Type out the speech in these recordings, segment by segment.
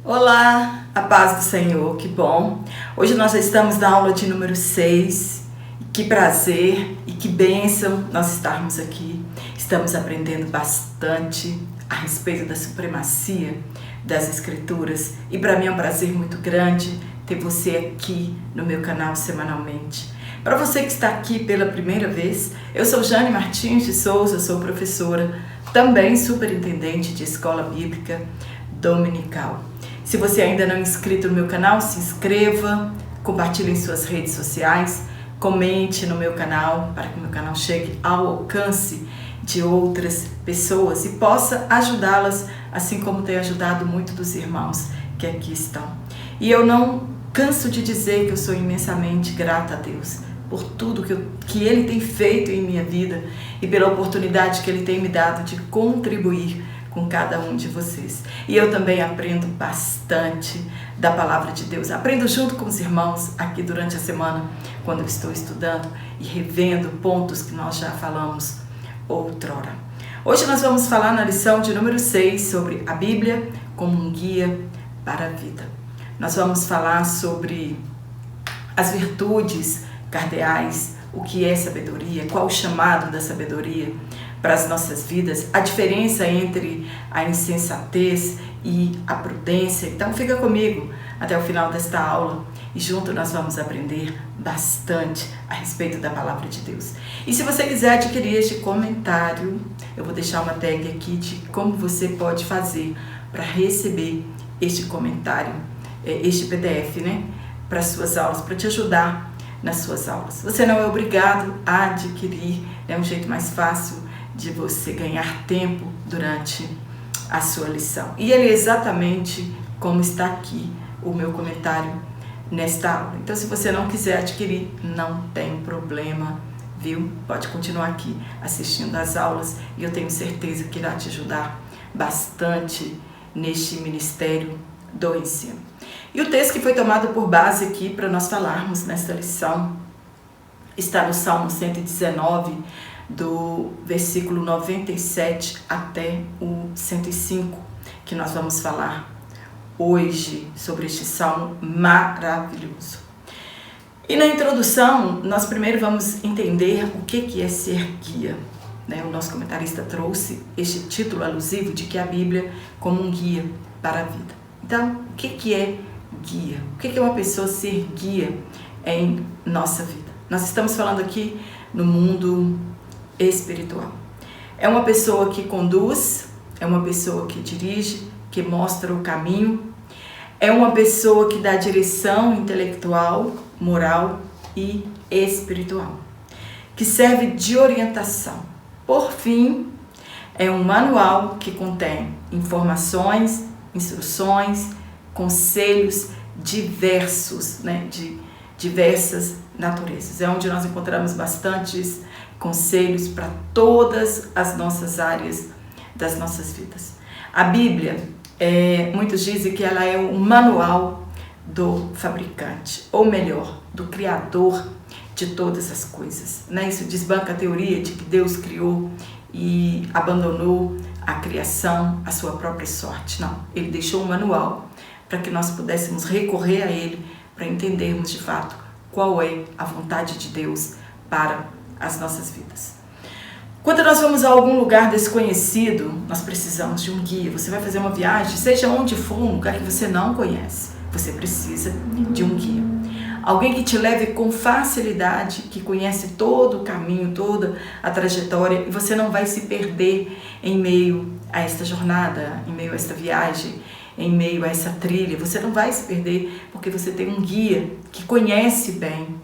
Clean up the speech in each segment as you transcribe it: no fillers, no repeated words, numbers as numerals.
Olá, a paz do Senhor, que bom! Hoje nós já estamos na aula de número 6. Que prazer e que bênção nós estarmos aqui. Estamos aprendendo bastante a respeito da supremacia das Escrituras e para mim é um prazer muito grande ter você aqui no meu canal semanalmente. Para você que está aqui pela primeira vez, eu sou Jane Martins de Souza, sou professora, também superintendente de escola bíblica dominical. Se você ainda não é inscrito no meu canal, se inscreva, compartilhe em suas redes sociais, comente no meu canal para que o meu canal chegue ao alcance de outras pessoas e possa ajudá-las, assim como tem ajudado muito dos irmãos que aqui estão. E eu não canso de dizer que eu sou imensamente grata a Deus por tudo que Ele tem feito em minha vida e pela oportunidade que Ele tem me dado de contribuir com cada um de vocês. E eu também aprendo bastante da palavra de Deus. Aprendo junto com os irmãos aqui durante a semana, quando eu estou estudando e revendo pontos que nós já falamos outrora. Hoje nós vamos falar na lição de número 6 sobre a Bíblia como um guia para a vida. Nós vamos falar sobre as virtudes cardeais, o que é sabedoria, qual o chamado da sabedoria para as nossas vidas, a diferença entre a insensatez e a prudência. Então fica comigo até o final desta aula e junto nós vamos aprender bastante a respeito da palavra de Deus. E se você quiser adquirir este comentário, eu vou deixar uma tag aqui de como você pode fazer para receber este comentário, este PDF, para as suas aulas, para te ajudar nas suas aulas. Você não é obrigado a adquirir, é um jeito mais fácil de você ganhar tempo durante a sua lição. E ele é exatamente como está aqui o meu comentário nesta aula. Então, se você não quiser adquirir, não tem problema, viu? Pode continuar aqui assistindo às aulas e eu tenho certeza que irá te ajudar bastante neste ministério do ensino. E o texto que foi tomado por base aqui para nós falarmos nesta lição está no Salmo 119, do versículo 97 até o 105, que nós vamos falar hoje sobre este salmo maravilhoso. E na introdução, nós primeiro vamos entender o que é ser guia. O nosso comentarista trouxe este título alusivo de que a Bíblia como um guia para a vida. Então, o que é guia? O que é uma pessoa ser guia em nossa vida? Nós estamos falando aqui no mundo espiritual. É uma pessoa que conduz, é uma pessoa que dirige, que mostra o caminho, é uma pessoa que dá direção intelectual, moral e espiritual, que serve de orientação. Por fim, é um manual que contém informações, instruções, conselhos diversos, de diversas naturezas. É onde nós encontramos bastantes conselhos para todas as nossas áreas das nossas vidas. A Bíblia, muitos dizem que ela é um manual do fabricante, ou melhor, do Criador de todas as coisas. Isso desbanca a teoria de que Deus criou e abandonou a criação à sua própria sorte. Não, Ele deixou um manual para que nós pudéssemos recorrer a Ele para entendermos de fato qual é a vontade de Deus para as nossas vidas. Quando nós vamos a algum lugar desconhecido, nós precisamos de um guia. Você vai fazer uma viagem, seja onde for, um lugar que você não conhece, você precisa de um guia. Alguém que te leve com facilidade, que conhece todo o caminho, toda a trajetória, e você não vai se perder em meio a esta jornada, em meio a esta viagem, em meio a essa trilha. Você não vai se perder porque você tem um guia que conhece bem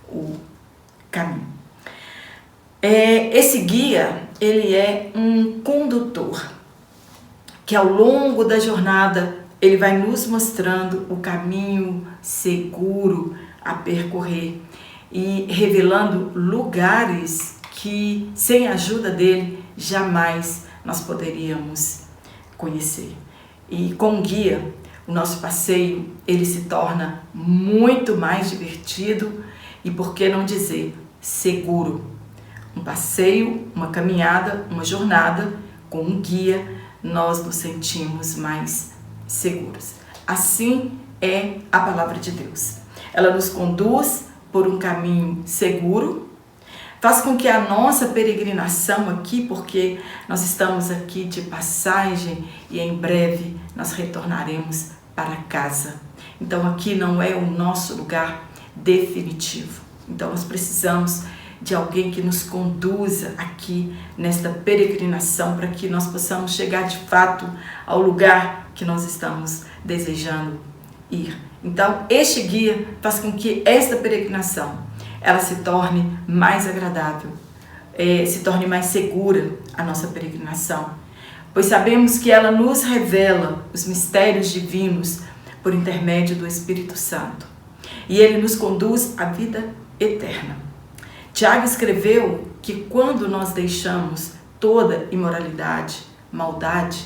o caminho. Esse guia, ele é um condutor, que ao longo da jornada, ele vai nos mostrando o caminho seguro a percorrer e revelando lugares que, sem a ajuda dele, jamais nós poderíamos conhecer. E com o guia, o nosso passeio, ele se torna muito mais divertido e, por que não dizer, seguro. Um passeio, uma caminhada, uma jornada com um guia, nós nos sentimos mais seguros. Assim é a palavra de Deus. Ela nos conduz por um caminho seguro, faz com que a nossa peregrinação aqui, porque nós estamos aqui de passagem e em breve nós retornaremos para casa. Então aqui não é o nosso lugar definitivo. Então nós precisamos de alguém que nos conduza aqui nesta peregrinação para que nós possamos chegar de fato ao lugar que nós estamos desejando ir. Então este guia faz com que esta peregrinação ela se torne mais agradável, se torne mais segura a nossa peregrinação, pois sabemos que ela nos revela os mistérios divinos por intermédio do Espírito Santo e ele nos conduz à vida eterna. Tiago escreveu que quando nós deixamos toda imoralidade, maldade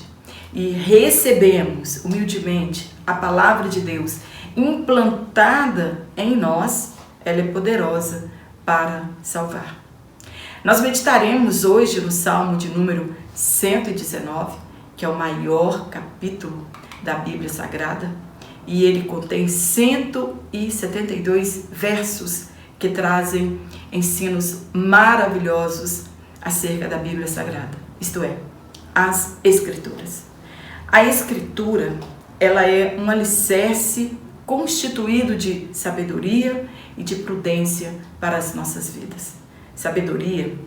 e recebemos humildemente a palavra de Deus implantada em nós, ela é poderosa para salvar. Nós meditaremos hoje no Salmo de número 119, que é o maior capítulo da Bíblia Sagrada, e ele contém 172 versos que trazem ensinos maravilhosos acerca da Bíblia Sagrada, isto é, as Escrituras. A Escritura, ela é um alicerce constituído de sabedoria e de prudência para as nossas vidas. Sabedoria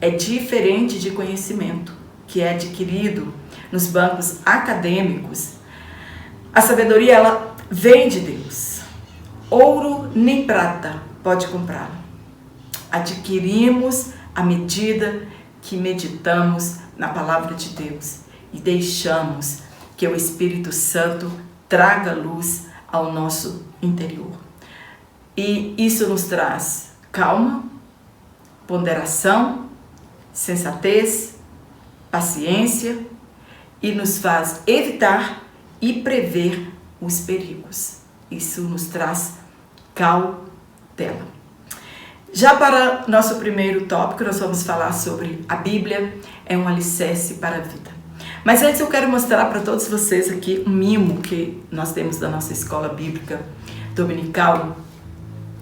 é diferente de conhecimento, que é adquirido nos bancos acadêmicos. A sabedoria, ela vem de Deus. Ouro nem prata pode comprá-la. Adquirimos à medida que meditamos na palavra de Deus e deixamos que o Espírito Santo traga luz ao nosso interior. E isso nos traz calma, ponderação, sensatez, paciência e nos faz evitar e prever os perigos. Isso nos traz cautela. Já para nosso primeiro tópico, nós vamos falar sobre a Bíblia é um alicerce para a vida. Mas antes eu quero mostrar para todos vocês aqui um mimo que nós temos da nossa escola bíblica dominical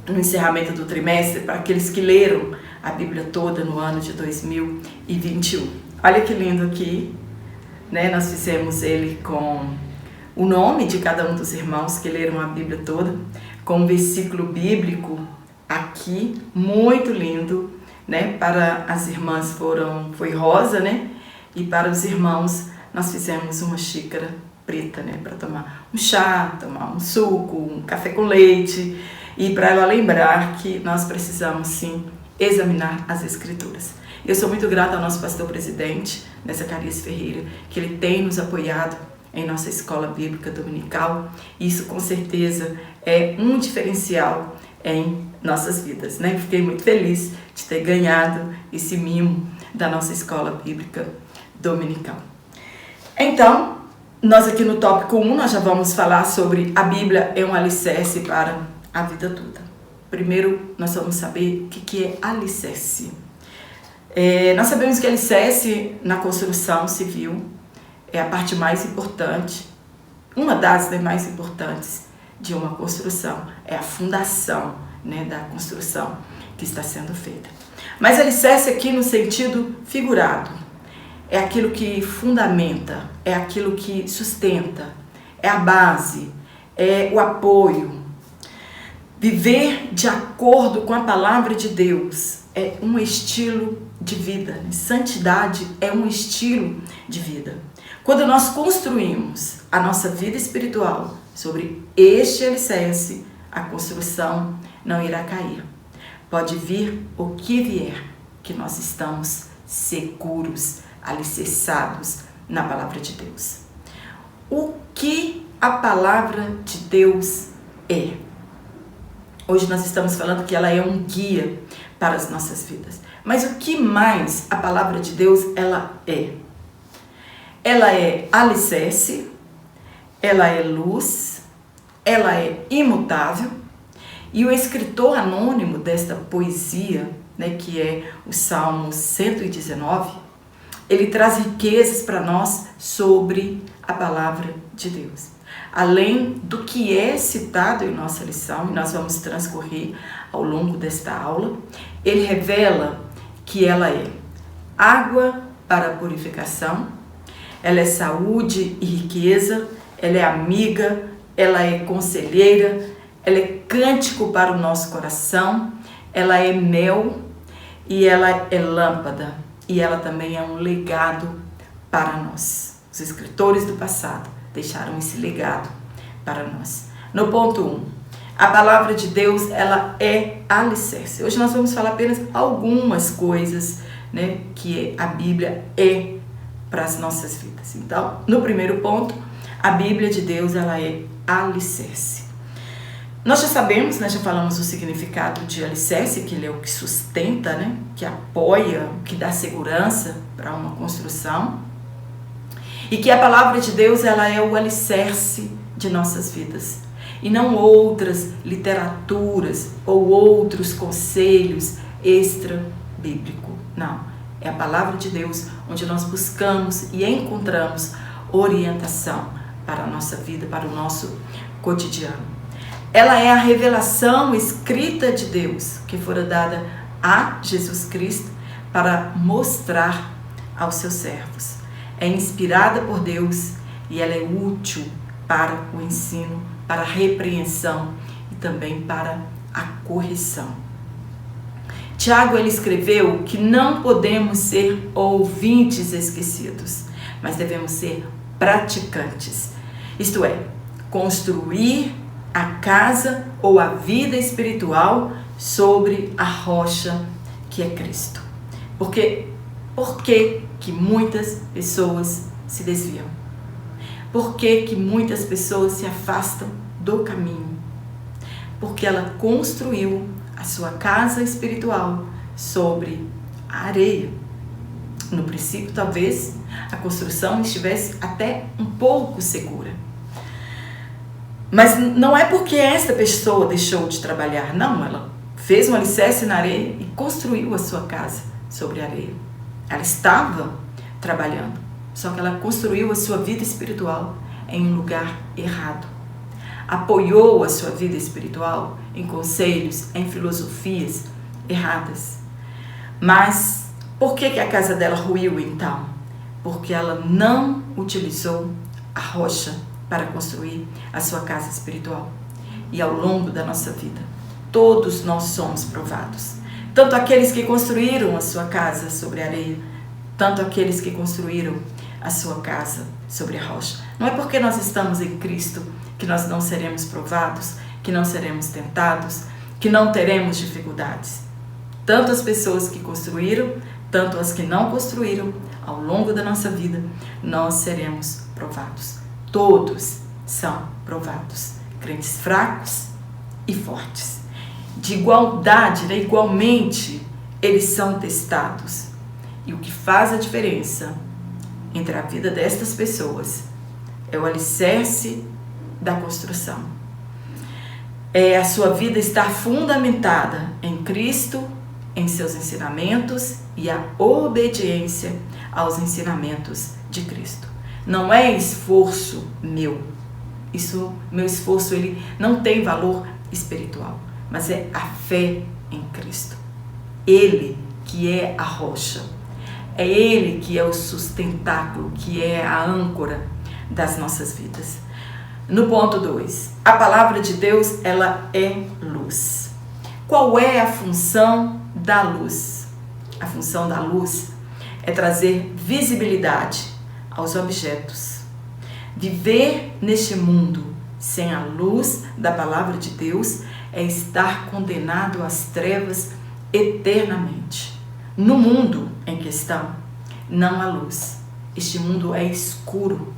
no encerramento do trimestre para aqueles que leram a Bíblia toda no ano de 2021. Olha que lindo aqui, né? Nós fizemos ele com o nome de cada um dos irmãos que leram a Bíblia toda, com um versículo bíblico aqui, muito lindo, né? Para as irmãs foi rosa, né? E para os irmãos nós fizemos uma xícara preta, né? Para tomar um chá, tomar um suco, um café com leite, e para ela lembrar que nós precisamos sim examinar as Escrituras. Eu sou muito grata ao nosso pastor presidente, Zacarias Ferreira, que ele tem nos apoiado em nossa escola bíblica dominical. Isso com certeza é um diferencial em nossas vidas, né? Fiquei muito feliz de ter ganhado esse mimo da nossa escola bíblica dominical. Então, nós aqui no tópico 1, nós já vamos falar sobre a Bíblia é um alicerce para a vida toda. Primeiro, nós vamos saber o que é alicerce. Nós sabemos que alicerce na construção civil é a parte mais importante, uma das mais importantes de uma construção, é a fundação, né, da construção que está sendo feita. Mas alicerce aqui no sentido figurado, é aquilo que fundamenta, é aquilo que sustenta, é a base, é o apoio. Viver de acordo com a palavra de Deus é um estilo de vida. Santidade é um estilo de vida. Quando nós construímos a nossa vida espiritual sobre este alicerce, a construção não irá cair. Pode vir o que vier, que nós estamos seguros, alicerçados na palavra de Deus. O que a palavra de Deus é? Hoje nós estamos falando que ela é um guia para as nossas vidas. Mas o que mais a palavra de Deus ela é? Ela é alicerce, ela é luz, ela é imutável. E o escritor anônimo desta poesia, né, que é o Salmo 119, ele traz riquezas para nós sobre a palavra de Deus. além do que é citado em nossa lição, e nós vamos transcorrer ao longo desta aula, ele revela que ela é água para a purificação, ela é saúde e riqueza, ela é amiga, ela é conselheira, ela é cântico para o nosso coração, ela é mel e ela é lâmpada, e ela também é um legado para nós. Os escritores do passado deixaram esse legado para nós. No ponto 1, a palavra de Deus, ela é alicerce. Hoje nós vamos falar apenas algumas coisas, né, que a Bíblia é para as nossas vidas. Então, no primeiro ponto, a Bíblia de Deus, ela é alicerce. Nós já sabemos, né, já falamos o significado de alicerce, que ele é o que sustenta, né, que apoia, que dá segurança para uma construção. E que a palavra de Deus, ela é o alicerce de nossas vidas. E não outras literaturas ou outros conselhos extra-bíblicos. Não, é a palavra de Deus onde nós buscamos e encontramos orientação para a nossa vida, para o nosso cotidiano. Ela é a revelação escrita de Deus que fora dada a Jesus Cristo para mostrar aos seus servos. É inspirada por Deus e ela é útil para o ensino, para a repreensão e também para a correção. Tiago, ele escreveu que não podemos ser ouvintes esquecidos, mas devemos ser praticantes. Isto é, construir a casa ou a vida espiritual sobre a rocha que é Cristo. Por que muitas pessoas se desviam? Por que muitas pessoas se afastam do caminho? Porque ela construiu a sua casa espiritual sobre a areia. No princípio, talvez a construção estivesse até um pouco segura. Mas não é porque esta pessoa deixou de trabalhar, não, ela fez um alicerce na areia e construiu a sua casa sobre a areia. Ela estava trabalhando, só que ela construiu a sua vida espiritual em um lugar errado. Apoiou a sua vida espiritual em conselhos, em filosofias erradas. Mas por que a casa dela ruiu então? Porque ela não utilizou a rocha para construir a sua casa espiritual. E ao longo da nossa vida, todos nós somos provados. Tanto aqueles que construíram a sua casa sobre a areia, tanto aqueles que construíram a sua casa sobre a rocha. Não é porque nós estamos em Cristo que nós não seremos provados, que não seremos tentados, que não teremos dificuldades. Tanto as pessoas que construíram, tanto as que não construíram, ao longo da nossa vida, nós seremos provados. Todos são provados, crentes fracos e fortes. De igualdade, né? Igualmente, eles são testados. E o que faz a diferença entre a vida destas pessoas é o alicerce da construção. É a sua vida estar fundamentada em Cristo, em seus ensinamentos e a obediência aos ensinamentos de Cristo. Não é esforço meu. Meu esforço, ele não tem valor espiritual, mas é a fé em Cristo. Ele que é a rocha. É Ele que é o sustentáculo, que é a âncora das nossas vidas. No ponto 2, a palavra de Deus, ela é luz. Qual é a função da luz? A função da luz é trazer visibilidade aos objetos. Viver neste mundo sem a luz da palavra de Deus é estar condenado às trevas eternamente. No mundo em questão, não há luz. Este mundo é escuro.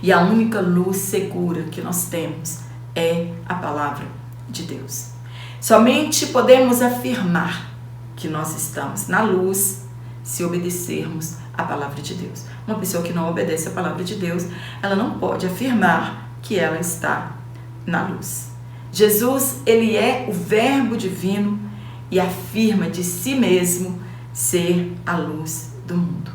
E a única luz segura que nós temos é a palavra de Deus. Somente podemos afirmar que nós estamos na luz se obedecermos à palavra de Deus. Uma pessoa que não obedece à palavra de Deus, ela não pode afirmar que ela está na luz. Jesus, ele é o Verbo divino e afirma de si mesmo ser a luz do mundo.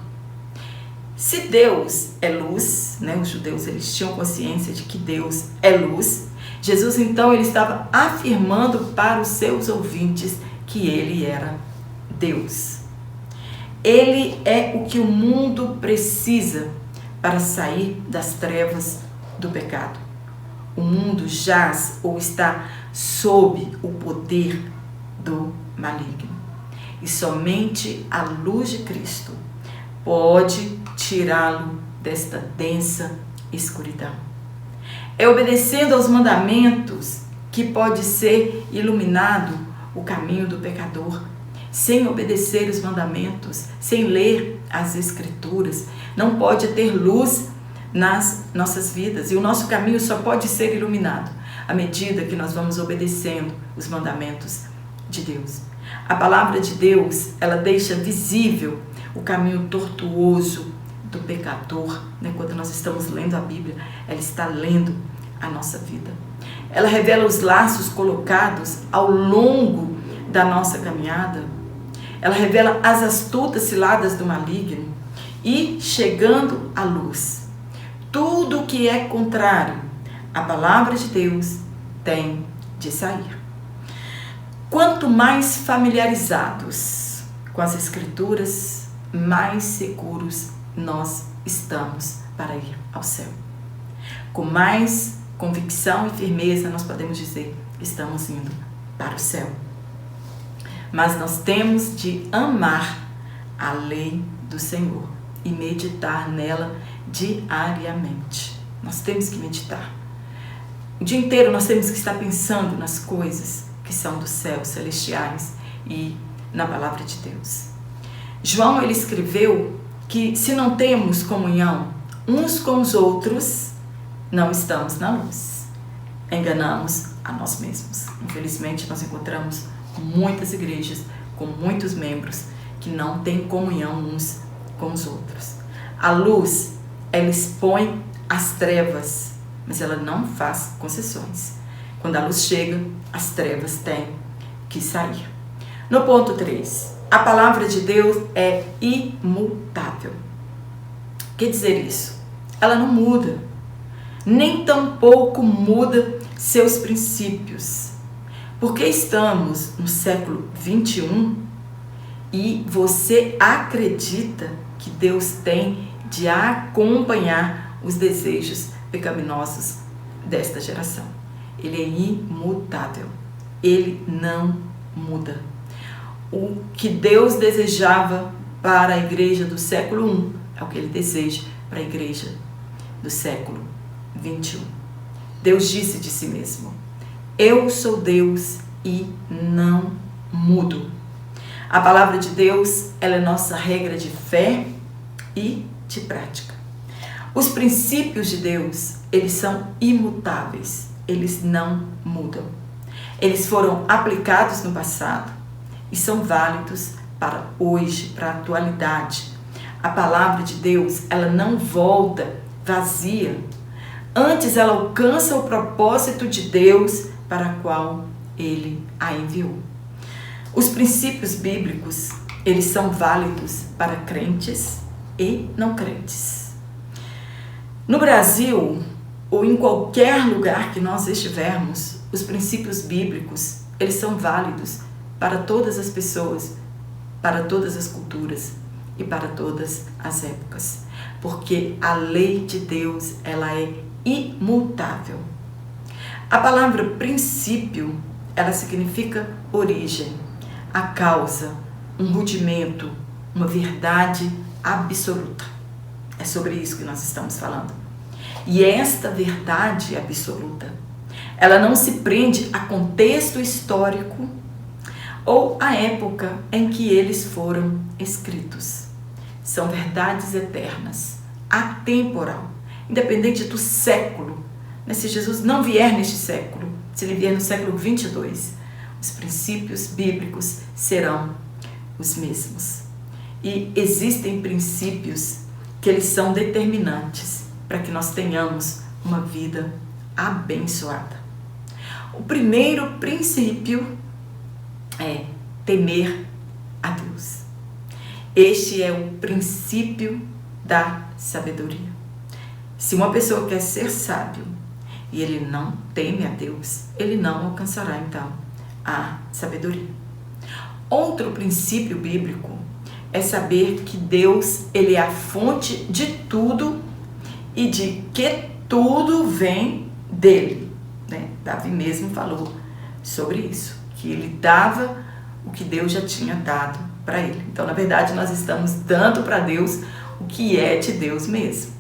Se Deus é luz, né, os judeus eles tinham consciência de que Deus é luz, Jesus então ele estava afirmando para os seus ouvintes que ele era Deus. Ele é o que o mundo precisa para sair das trevas do pecado. O mundo jaz ou está sob o poder do maligno. E somente a luz de Cristo pode tirá-lo desta densa escuridão. É obedecendo aos mandamentos que pode ser iluminado o caminho do pecador. Sem obedecer os mandamentos, sem ler as Escrituras, não pode ter luz nas nossas vidas. E o nosso caminho só pode ser iluminado à medida que nós vamos obedecendo os mandamentos de Deus. A palavra de Deus, ela deixa visível o caminho tortuoso do pecador, né? Quando nós estamos lendo a Bíblia, ela está lendo a nossa vida. Ela revela os laços colocados ao longo da nossa caminhada. Ela revela as astutas ciladas do maligno e, chegando à luz, tudo o que é contrário à palavra de Deus tem de sair. Quanto mais familiarizados com as Escrituras, mais seguros nós estamos para ir ao céu. Com mais convicção e firmeza nós podemos dizer que estamos indo para o céu. Mas nós temos de amar a lei do Senhor e meditar nela diariamente. Nós temos que meditar. O dia inteiro nós temos que estar pensando nas coisas que são dos céus celestiais e na palavra de Deus. João, ele escreveu que se não temos comunhão uns com os outros, não estamos na luz. Enganamos a nós mesmos. Infelizmente, nós encontramos muitas igrejas com muitos membros que não têm comunhão uns com os outros. A luz, ela expõe as trevas, mas ela não faz concessões. Quando a luz chega, as trevas têm que sair. No ponto 3, a palavra de Deus é imutável. Quer dizer isso? Ela não muda, nem tampouco muda seus princípios. Porque estamos no século 21 e você acredita que Deus tem de acompanhar os desejos pecaminosos desta geração. Ele é imutável, ele não muda. O que Deus desejava para a igreja do século 1 é o que ele deseja para a igreja do século 21. Deus disse de si mesmo: eu sou Deus e não mudo. A palavra de Deus, ela é nossa regra de fé e de prática. Os princípios de Deus, eles são imutáveis, eles não mudam. Eles foram aplicados no passado e são válidos para hoje, para a atualidade. A palavra de Deus, ela não volta vazia. Antes, ela alcança o propósito de Deus para o qual ele a enviou. Os princípios bíblicos, eles são válidos para crentes e não crentes. No Brasil, ou em qualquer lugar que nós estivermos, os princípios bíblicos, eles são válidos para todas as pessoas, para todas as culturas e para todas as épocas. Porque a lei de Deus, ela é imutável. A palavra princípio, ela significa origem, a causa, um rudimento, uma verdade absoluta. É sobre isso que nós estamos falando. E esta verdade absoluta, ela não se prende a contexto histórico ou a época em que eles foram escritos. São verdades eternas, atemporal, independente do século. Se Jesus não vier neste século, se ele vier no século 22, os princípios bíblicos serão os mesmos. E existem princípios que eles são determinantes para que nós tenhamos uma vida abençoada. O primeiro princípio é temer a Deus. Este é o princípio da sabedoria. Se uma pessoa quer ser sábio e ele não teme a Deus, ele não alcançará então a sabedoria. Outro princípio bíblico é saber que Deus, ele é a fonte de tudo e de que tudo vem dele, né? Davi mesmo falou sobre isso, que ele dava o que Deus já tinha dado para ele. Então, na verdade, nós estamos dando para Deus o que é de Deus mesmo.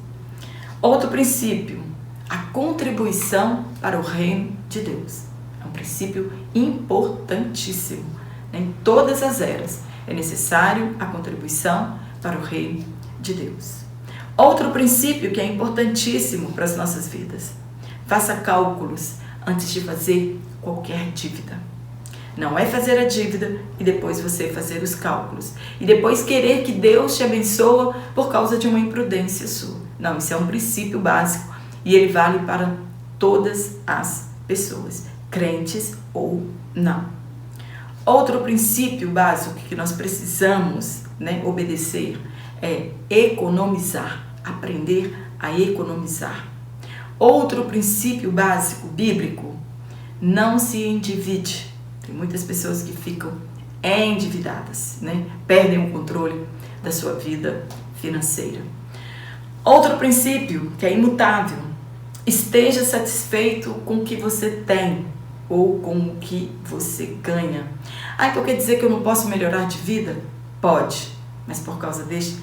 Outro princípio, a contribuição para o reino de Deus. É um princípio importantíssimo. Em todas as eras é necessário a contribuição para o reino de Deus. Outro princípio que é importantíssimo para as nossas vidas. Faça cálculos antes de fazer qualquer dívida. Não é fazer a dívida e depois você fazer os cálculos. E depois querer que Deus te abençoe por causa de uma imprudência sua. Não, isso é um princípio básico e ele vale para todas as pessoas, crentes ou não. Outro princípio básico que nós precisamos, obedecer é economizar, aprender a economizar. Outro princípio básico bíblico, não se endivide. Tem muitas pessoas que ficam endividadas, perdem o controle da sua vida financeira. Outro princípio que é imutável, esteja satisfeito com o que você tem ou com o que você ganha. Então quer dizer que eu não posso melhorar de vida? Pode, mas por causa deste,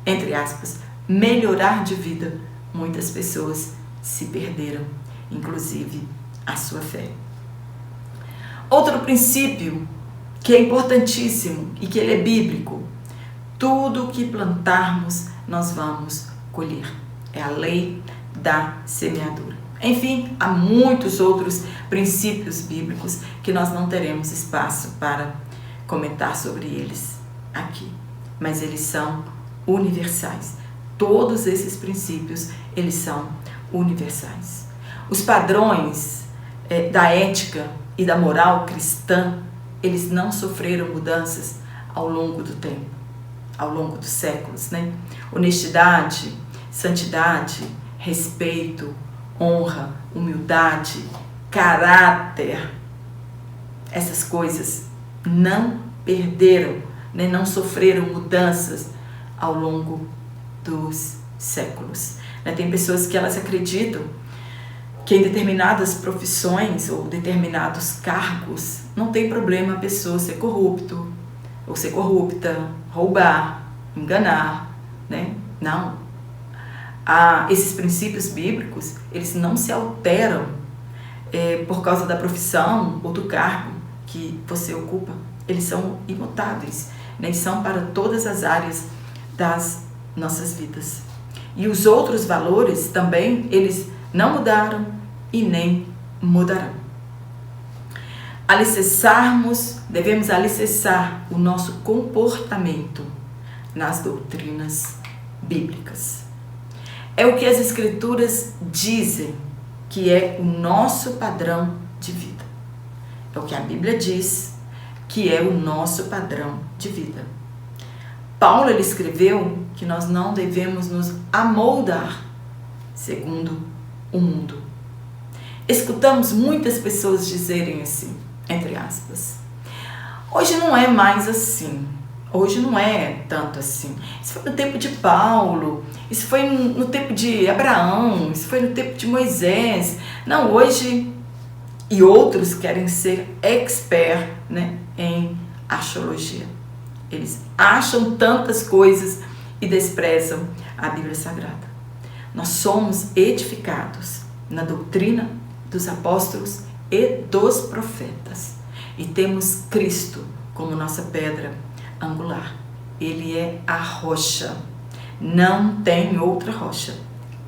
entre aspas, melhorar de vida, muitas pessoas se perderam, inclusive a sua fé. Outro princípio que é importantíssimo e que ele é bíblico, tudo o que plantarmos nós vamos colher. É a lei da semeadura. Enfim, há muitos outros princípios bíblicos que nós não teremos espaço para comentar sobre eles aqui, mas eles são universais. Todos esses princípios, eles são universais. Os padrões da ética e da moral cristã, eles não sofreram mudanças ao longo do tempo, ao longo dos séculos, Honestidade, santidade, respeito, honra, humildade, caráter, essas coisas não perderam, não sofreram mudanças ao longo dos séculos. Tem pessoas que elas acreditam que em determinadas profissões ou determinados cargos não tem problema a pessoa ser corrupto ou ser corrupta, roubar, enganar, Não. Esses princípios bíblicos, eles não se alteram por causa da profissão ou do cargo que você ocupa. Eles são imutáveis, são para todas as áreas das nossas vidas. E os outros valores também, eles não mudaram e nem mudarão. Devemos alicerçar o nosso comportamento nas doutrinas bíblicas. É o que as Escrituras dizem que é o nosso padrão de vida. É o que a Bíblia diz que é o nosso padrão de vida. Paulo, ele escreveu que nós não devemos nos amoldar segundo o mundo. Escutamos muitas pessoas dizerem assim, entre aspas, hoje não é mais assim, hoje não é tanto assim. Isso foi no tempo de Paulo, isso foi no tempo de Abraão, isso foi no tempo de Moisés. Não, hoje, e outros querem ser expert, em astrologia. Eles acham tantas coisas e desprezam a Bíblia Sagrada. Nós somos edificados na doutrina dos apóstolos e dos profetas. E temos Cristo como nossa pedra angular. Ele é a rocha. Não tem outra rocha.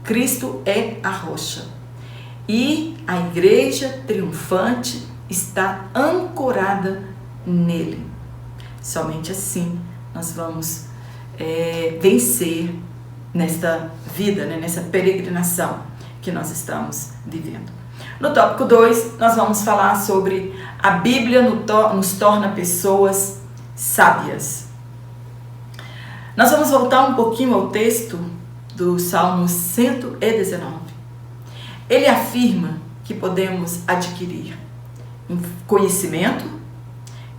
Cristo é a rocha. E a igreja triunfante está ancorada nele. Somente assim nós vamos vencer nesta vida, nessa peregrinação que nós estamos vivendo. No tópico 2, nós vamos falar sobre a Bíblia nos torna pessoas sábias. Nós vamos voltar um pouquinho ao texto do Salmo 119. Ele afirma que podemos adquirir conhecimento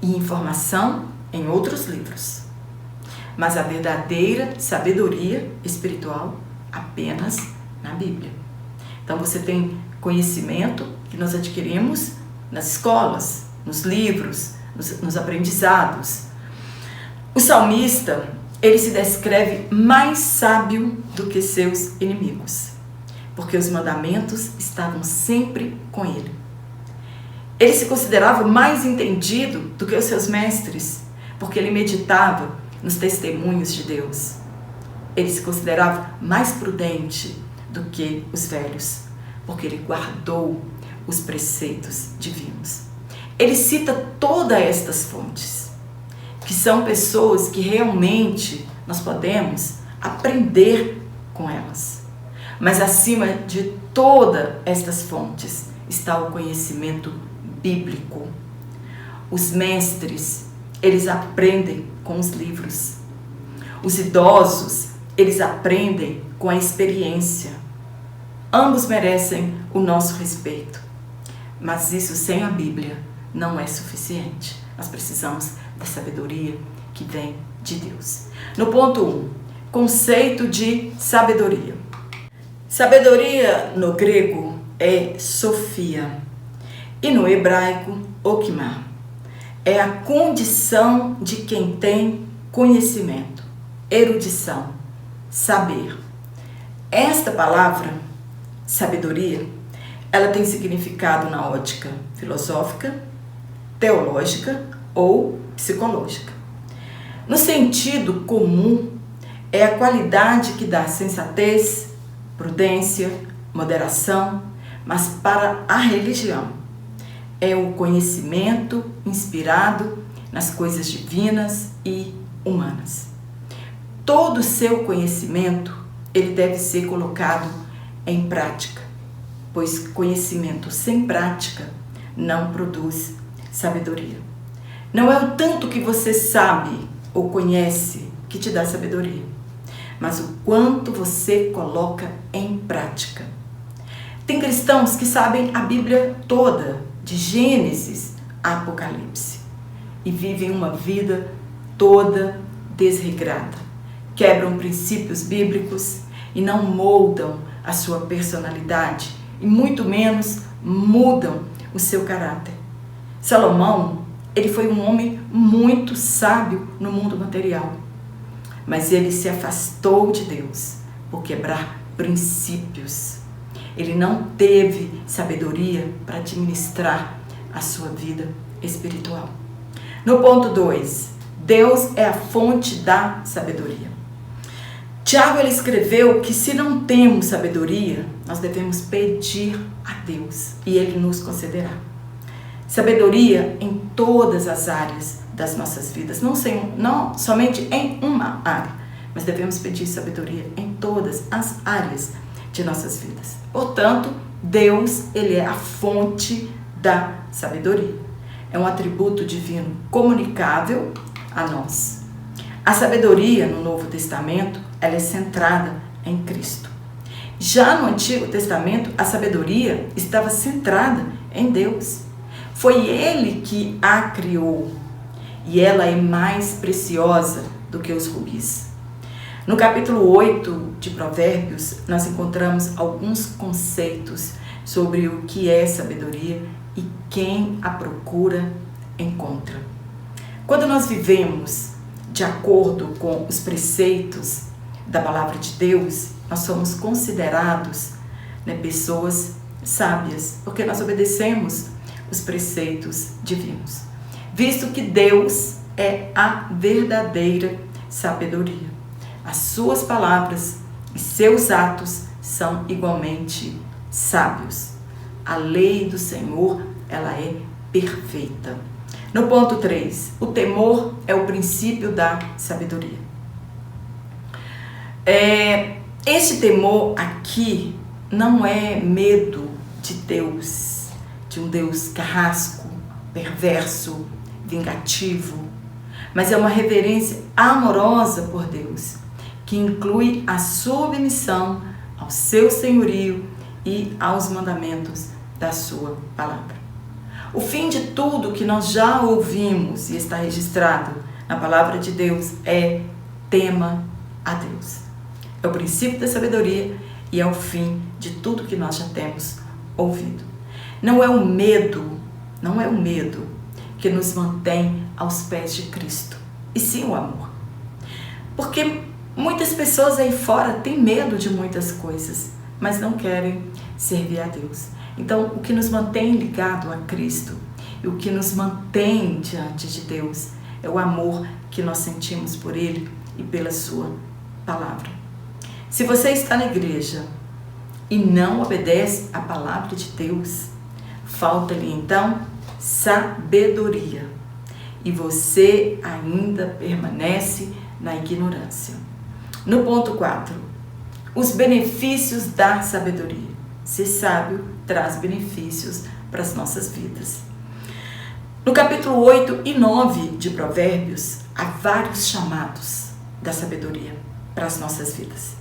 e informação em outros livros, mas a verdadeira sabedoria espiritual apenas na Bíblia. Então você tem conhecimento que nós adquirimos nas escolas, nos livros, nos aprendizados. O salmista, ele se descreve mais sábio do que seus inimigos, porque os mandamentos estavam sempre com ele. Ele se considerava mais entendido do que os seus mestres, porque ele meditava nos testemunhos de Deus. Ele se considerava mais prudente do que os velhos, porque ele guardou os preceitos divinos. Ele cita todas estas fontes, que são pessoas que realmente nós podemos aprender com elas. Mas acima de todas estas fontes está o conhecimento bíblico. Os mestres, eles aprendem com os livros. Os idosos, eles aprendem com a experiência. Ambos merecem o nosso respeito. Mas isso sem a Bíblia não é suficiente. Nós precisamos da sabedoria que vem de Deus. No ponto 1, conceito de sabedoria. Sabedoria no grego é Sofia e no hebraico Okmah. É a condição de quem tem conhecimento, erudição, saber. Esta palavra, sabedoria, ela tem significado na ótica filosófica, teológica ou psicológica. No sentido comum, é a qualidade que dá sensatez, prudência, moderação, mas para a religião é o conhecimento inspirado nas coisas divinas e humanas. Todo o seu conhecimento, ele deve ser colocado em prática, pois conhecimento sem prática não produz sabedoria. Não é o tanto que você sabe ou conhece que te dá sabedoria, mas o quanto você coloca em prática. Tem cristãos que sabem a Bíblia toda, de Gênesis a Apocalipse, e vivem uma vida toda desregrada. Quebram princípios bíblicos e não moldam a sua personalidade, e muito menos mudam o seu caráter. Salomão, ele foi um homem muito sábio no mundo material, mas ele se afastou de Deus por quebrar princípios. Ele não teve sabedoria para administrar a sua vida espiritual. No ponto 2, Deus é a fonte da sabedoria. Tiago, ele escreveu que se não temos sabedoria, nós devemos pedir a Deus e ele nos concederá. Sabedoria em todas as áreas das nossas vidas, não somente em uma área, mas devemos pedir sabedoria em todas as áreas de nossas vidas. Portanto, Deus, ele é a fonte da sabedoria. É um atributo divino comunicável a nós. A sabedoria no Novo Testamento, ela é centrada em Cristo. Já no Antigo Testamento, a sabedoria estava centrada em Deus. Foi Ele que a criou e ela é mais preciosa do que os rubis. No capítulo 8 de Provérbios, nós encontramos alguns conceitos sobre o que é sabedoria e quem a procura encontra. Quando nós vivemos de acordo com os preceitos da palavra de Deus, nós somos considerados, pessoas sábias, porque nós obedecemos os preceitos divinos, visto que Deus é a verdadeira sabedoria. As suas palavras e seus atos são igualmente sábios. A lei do Senhor, ela é perfeita. No ponto 3, o temor é o princípio da sabedoria. Este temor aqui não é medo de Deus, de um Deus carrasco, perverso, vingativo, mas é uma reverência amorosa por Deus, que inclui a submissão ao seu senhorio e aos mandamentos da sua palavra. O fim de tudo que nós já ouvimos e está registrado na palavra de Deus é: tema a Deus. É o princípio da sabedoria e é o fim de tudo que nós já temos ouvido. Não é o medo que nos mantém aos pés de Cristo, e sim o amor. Porque muitas pessoas aí fora têm medo de muitas coisas, mas não querem servir a Deus. Então, o que nos mantém ligado a Cristo e o que nos mantém diante de Deus é o amor que nós sentimos por Ele e pela sua palavra. Se você está na igreja e não obedece à palavra de Deus, falta-lhe então sabedoria, e você ainda permanece na ignorância. No ponto 4, os benefícios da sabedoria. Ser sábio traz benefícios para as nossas vidas. No capítulo 8 e 9 de Provérbios, há vários chamados da sabedoria para as nossas vidas.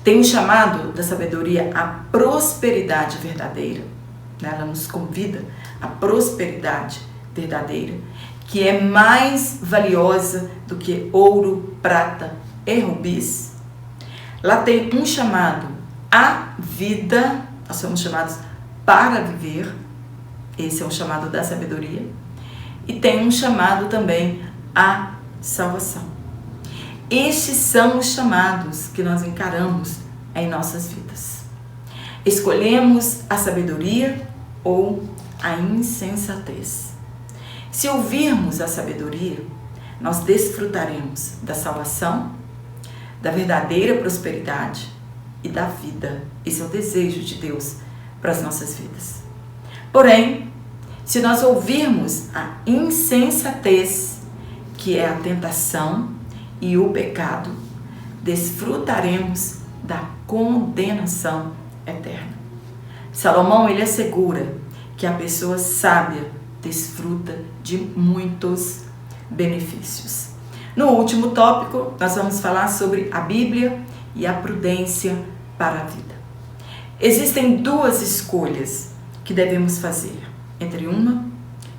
Tem um chamado da sabedoria à prosperidade verdadeira. Ela nos convida à prosperidade verdadeira, que é mais valiosa do que ouro, prata e rubis. Lá tem um chamado à vida, nós somos chamados para viver, esse é um chamado da sabedoria, e tem um chamado também à salvação. Estes são os chamados que nós encaramos em nossas vidas. Escolhemos a sabedoria ou a insensatez. Se ouvirmos a sabedoria, nós desfrutaremos da salvação, da verdadeira prosperidade e da vida. Esse é o desejo de Deus para as nossas vidas. Porém, se nós ouvirmos a insensatez, que é a tentação e o pecado, desfrutaremos da condenação eterna. Salomão, ele assegura que a pessoa sábia desfruta de muitos benefícios. No último tópico, nós vamos falar sobre a Bíblia e a prudência para a vida. Existem duas escolhas que devemos fazer entre uma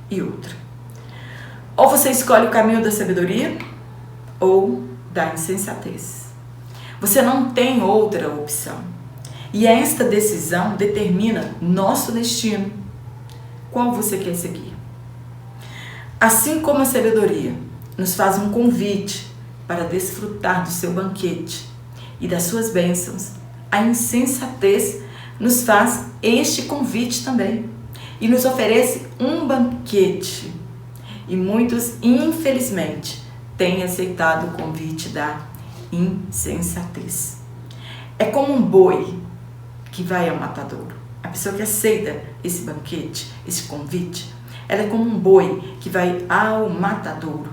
e outra. Ou você escolhe o caminho da sabedoria ou da insensatez. Você não tem outra opção. E esta decisão determina nosso destino. Qual você quer seguir? Assim como a sabedoria nos faz um convite para desfrutar do seu banquete e das suas bênçãos, a insensatez nos faz este convite também e nos oferece um banquete. E muitos, infelizmente, têm aceitado o convite da insensatez. É como um boi que vai ao matadouro. A pessoa que aceita esse banquete, esse convite, ela é como um boi que vai ao matadouro.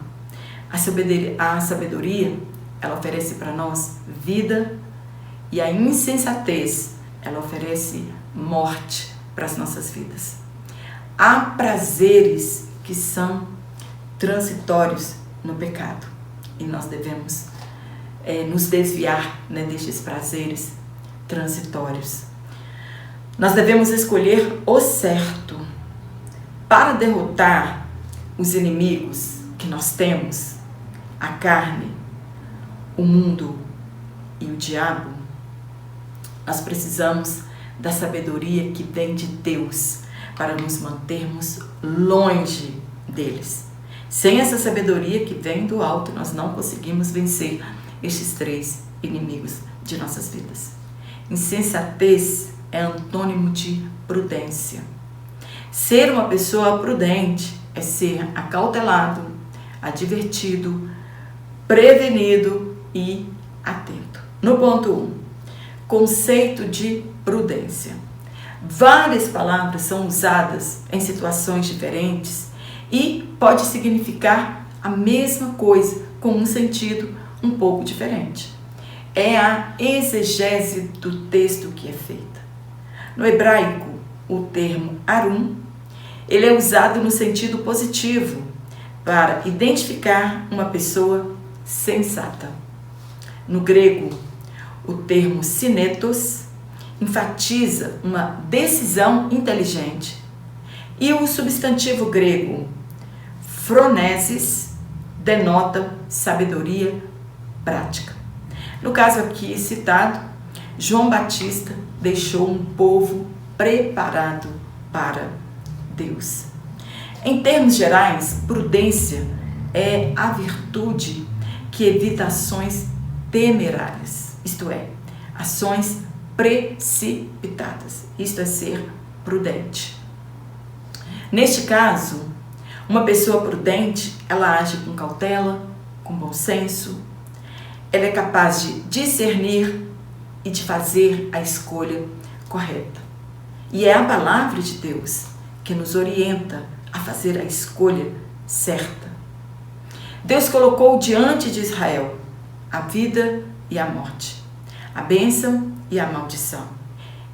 A sabedoria, ela oferece para nós vida, e a insensatez, ela oferece morte para as nossas vidas. Há prazeres que são transitórios no pecado, e nós devemos nos desviar destes prazeres transitórios. Nós devemos escolher o certo para derrotar os inimigos que nós temos, a carne, o mundo e o diabo. Nós precisamos da sabedoria que vem de Deus para nos mantermos longe deles. Sem essa sabedoria que vem do alto, nós não conseguimos vencer estes três inimigos de nossas vidas. Insensatez é antônimo de prudência. Ser uma pessoa prudente é ser acautelado, advertido, prevenido e atento. No ponto 1, conceito de prudência. Várias palavras são usadas em situações diferentes e pode significar a mesma coisa com um sentido um pouco diferente. É a exegese do texto que é feita. No hebraico, o termo arum, ele é usado no sentido positivo para identificar uma pessoa sensata. No grego, o termo synetos enfatiza uma decisão inteligente e o substantivo grego phronesis denota sabedoria prática. No caso aqui citado, João Batista deixou um povo preparado para Deus. Em termos gerais, prudência é a virtude que evita ações temerárias, isto é, ações precipitadas. Isto é ser prudente. Neste caso, uma pessoa prudente, ela age com cautela, com bom senso, ela é capaz de discernir e de fazer a escolha correta. E é a palavra de Deus que nos orienta a fazer a escolha certa. Deus colocou diante de Israel a vida e a morte, a bênção e a maldição,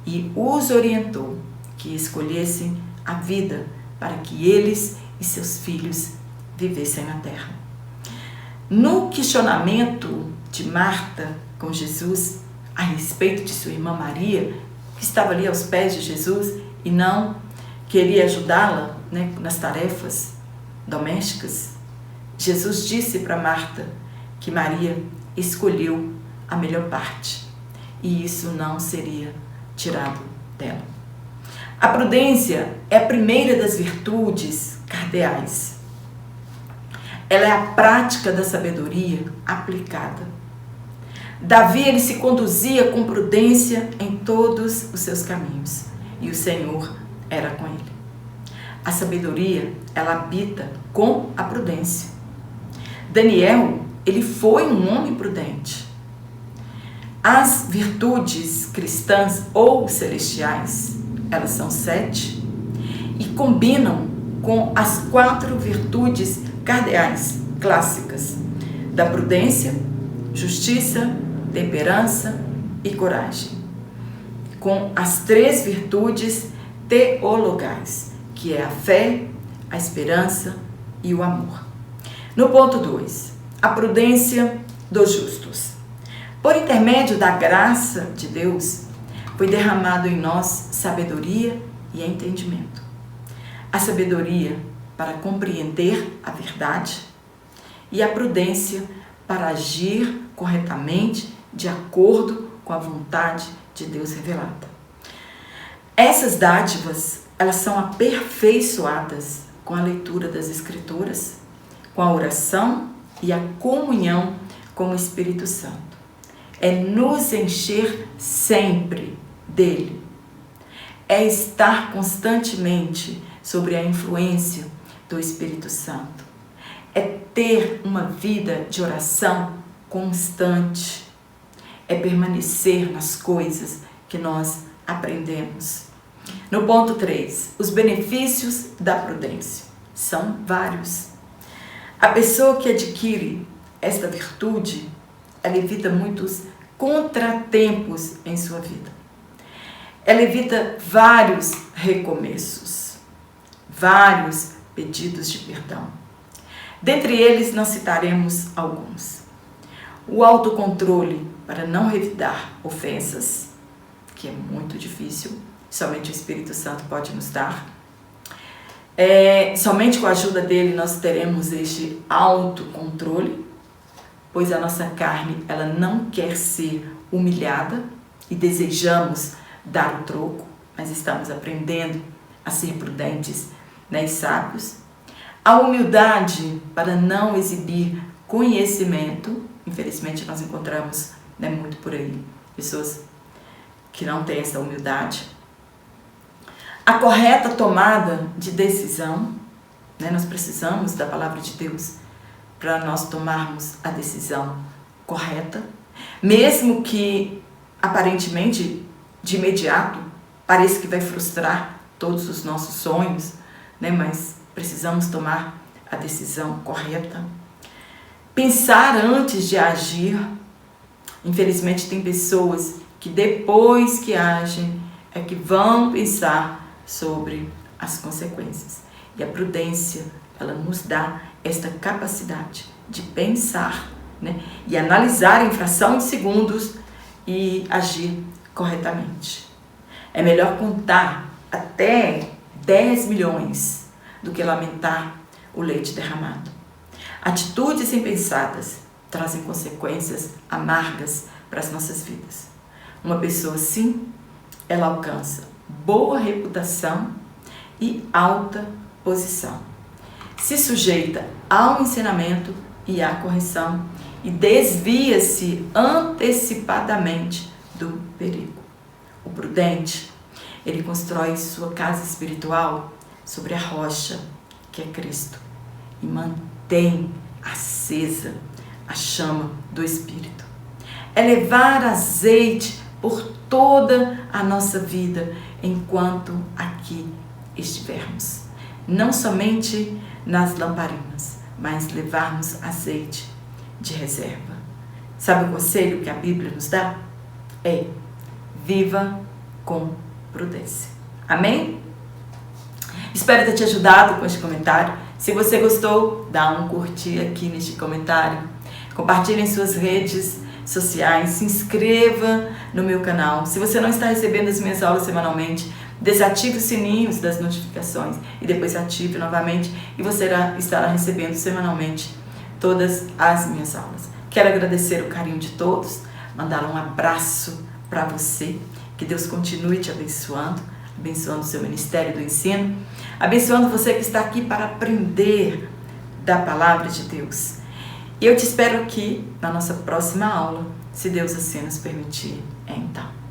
e os orientou que escolhessem a vida para que eles e seus filhos vivessem na terra. No questionamento de Marta com Jesus a respeito de sua irmã Maria, que estava ali aos pés de Jesus e não queria ajudá-la, nas tarefas domésticas, Jesus disse para Marta que Maria escolheu a melhor parte e isso não seria tirado dela. A prudência é a primeira das virtudes cardeais. Ela é a prática da sabedoria aplicada. Davi, ele se conduzia com prudência em todos os seus caminhos e o Senhor era com ele. A sabedoria, ela habita com a prudência. Daniel, ele foi um homem prudente. As virtudes cristãs ou celestiais, elas são 7 e combinam com as 4 virtudes cardeais clássicas da prudência, justiça, temperança e coragem, com as 3 virtudes teologais, que é a fé, a esperança e o amor. No ponto 2, a prudência dos justos. Por intermédio da graça de Deus, foi derramado em nós sabedoria e entendimento. A sabedoria para compreender a verdade e a prudência para agir corretamente de acordo com a vontade de Deus revelada. Essas dádivas, elas são aperfeiçoadas com a leitura das Escrituras, com a oração e a comunhão com o Espírito Santo. É nos encher sempre dele. É estar constantemente sobre a influência do Espírito Santo. É ter uma vida de oração constante. É permanecer nas coisas que nós aprendemos. No ponto 3, os benefícios da prudência são vários. A pessoa que adquire esta virtude, ela evita muitos contratempos em sua vida. Ela evita vários recomeços, vários pedidos de perdão. Dentre eles, nós citaremos alguns. O autocontrole para não revidar ofensas, que é muito difícil, somente o Espírito Santo pode nos dar. Somente com a ajuda dele nós teremos este autocontrole, pois a nossa carne, ela não quer ser humilhada e desejamos dar o troco, mas estamos aprendendo a ser prudentes, e sábios. A humildade para não exibir conhecimento, infelizmente nós encontramos muito por aí pessoas que não têm essa humildade. A correta tomada de decisão, nós precisamos da palavra de Deus para nós tomarmos a decisão correta, mesmo que aparentemente de imediato pareça que vai frustrar todos os nossos sonhos, mas precisamos tomar a decisão correta. Pensar antes de agir. Infelizmente tem pessoas que depois que agem é que vão pensar sobre as consequências. E a prudência, ela nos dá esta capacidade de pensar, né? E analisar em fração de segundos e agir corretamente. É melhor contar até 10 milhões do que lamentar o leite derramado. Atitudes impensadas trazem consequências amargas para as nossas vidas. Uma pessoa assim, ela alcança boa reputação e alta posição. Se sujeita ao ensinamento e à correção e desvia-se antecipadamente do perigo. O prudente, ele constrói sua casa espiritual sobre a rocha, que é Cristo, e mantém acesa a chama do Espírito. É levar azeite por toda a nossa vida enquanto aqui estivermos. Não somente nas lamparinas, mas levarmos azeite de reserva. Sabe o conselho que a Bíblia nos dá? Viva com prudência. Amém? Espero ter te ajudado com este comentário. Se você gostou, dá um curtir aqui neste comentário. Compartilhe em suas redes sociais. Se inscreva no meu canal. Se você não está recebendo as minhas aulas semanalmente, desative os sininhos das notificações e depois ative novamente e você estará recebendo semanalmente todas as minhas aulas. Quero agradecer o carinho de todos, mandar um abraço para você. Que Deus continue te abençoando, abençoando o seu ministério do ensino, abençoando você que está aqui para aprender da palavra de Deus. E eu te espero aqui na nossa próxima aula, se Deus assim nos permitir. Então.